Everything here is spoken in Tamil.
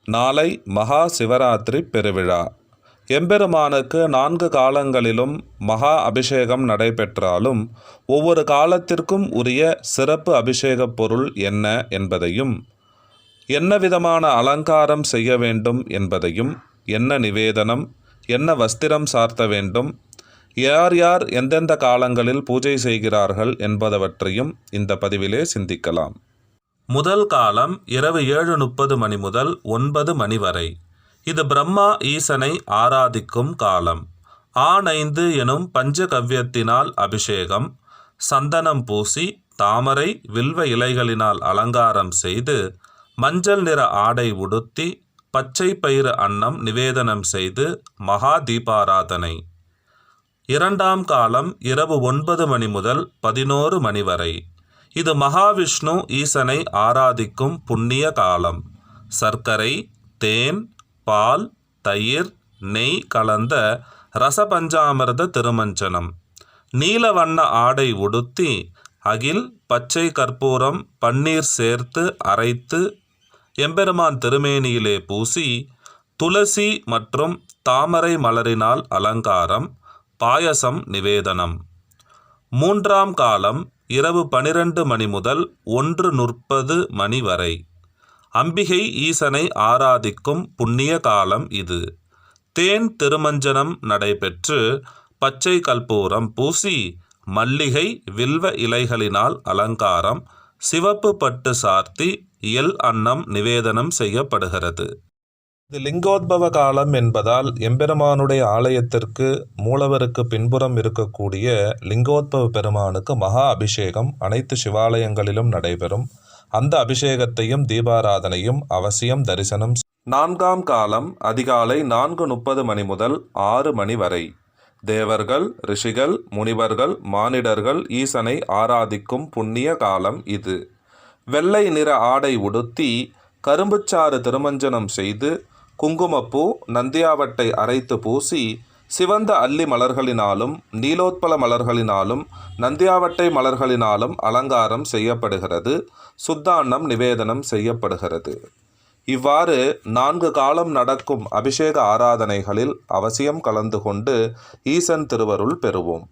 நாளை மகா சிவராத்திரி பெருவிழா. எம்பெருமானுக்கு 4 காலங்களிலும் மகா அபிஷேகம் நடைபெற்றாலும் ஒவ்வொரு காலத்திற்கும் உரிய சிறப்பு அபிஷேகப் பொருள் என்ன என்பதையும், என்ன விதமான அலங்காரம் செய்ய வேண்டும் என்பதையும், என்ன நிவேதனம், என்ன வஸ்திரம் சார்த்த வேண்டும், யார் யார் எந்தெந்த காலங்களில் பூஜை செய்கிறார்கள் என்பதவற்றையும் இந்த பதிவிலே சிந்திக்கலாம். முதல் காலம் இரவு 7:30 மணி முதல் 9 மணி வரை. இது பிரம்மா ஈசனை ஆராதிக்கும் காலம். ஆனைந்து எனும் பஞ்சகவ்யத்தினால் அபிஷேகம், சந்தனம் பூசி, தாமரை வில்வ இலைகளினால் அலங்காரம் செய்து, மஞ்சள் நிற ஆடை உடுத்தி, பச்சை பயிறு அன்னம் நிவேதனம் செய்து மகா தீபாராதனை. இரண்டாம் காலம் இரவு 9 மணி முதல் 11 மணி வரை. இது மகாவிஷ்ணு ஈசனை ஆராதிக்கும் புண்ணிய காலம். சர்க்கரை, தேன், பால், தயிர், நெய் கலந்த ரசபஞ்சாமிர்த திருமஞ்சனம். நீல வண்ண ஆடை உடுத்தி, அகில், பச்சை கற்பூரம், பன்னீர் சேர்த்து அரைத்து எம்பெருமான் திருமேனியிலே பூசி, துளசி மற்றும் தாமரை மலரினால் அலங்காரம், பாயசம் நிவேதனம். மூன்றாம் காலம் இரவு 12 மணி முதல் 1:30 மணி வரை. அம்பிகை ஈசனை ஆராதிக்கும் புண்ணிய காலம் இது. தேன் திருமஞ்சனம் நடைபெற்று, பச்சை கற்பூரம் பூசி, மல்லிகை வில்வ இலைகளினால் அலங்காரம், சிவப்பு பட்டு சார்த்தி எள் அன்னம் நிவேதனம் செய்யப்படுகிறது. இது லிங்கோத்பவ காலம் என்பதால் எம்பெருமானுடைய ஆலயத்திற்கு மூலவருக்கு பின்புறம் இருக்கக்கூடிய லிங்கோத்பவ பெருமானுக்கு மகா அபிஷேகம் அனைத்து சிவாலயங்களிலும் நடைபெறும். அந்த அபிஷேகத்தையும் தீபாராதனையும் அவசியம் தரிசனம். 4ஆம் காலம் அதிகாலை 4:30 மணி முதல் 6 மணி வரை. தேவர்கள், ரிஷிகள், முனிவர்கள், மானிடர்கள் ஈசனை ஆராதிக்கும் புண்ணிய காலம் இது. வெள்ளை நிற ஆடை உடுத்தி, கரும்புச்சாறு திருமஞ்சனம் செய்து, குங்குமப்பூ, நந்தியாவட்டை அரைத்து பூசி, சிவந்த அல்லி மலர்களினாலும் நீலோத்பல மலர்களினாலும் நந்தியாவட்டை மலர்களினாலும் அலங்காரம் செய்யப்படுகிறது. சுத்தாண்ணம் நிவேதனம் செய்யப்படுகிறது. இவ்வாறு 4 காலம் நடக்கும் அபிஷேக ஆராதனைகளில் அவசியம் கலந்து கொண்டு ஈசன் திருவருள் பெறுவோம்.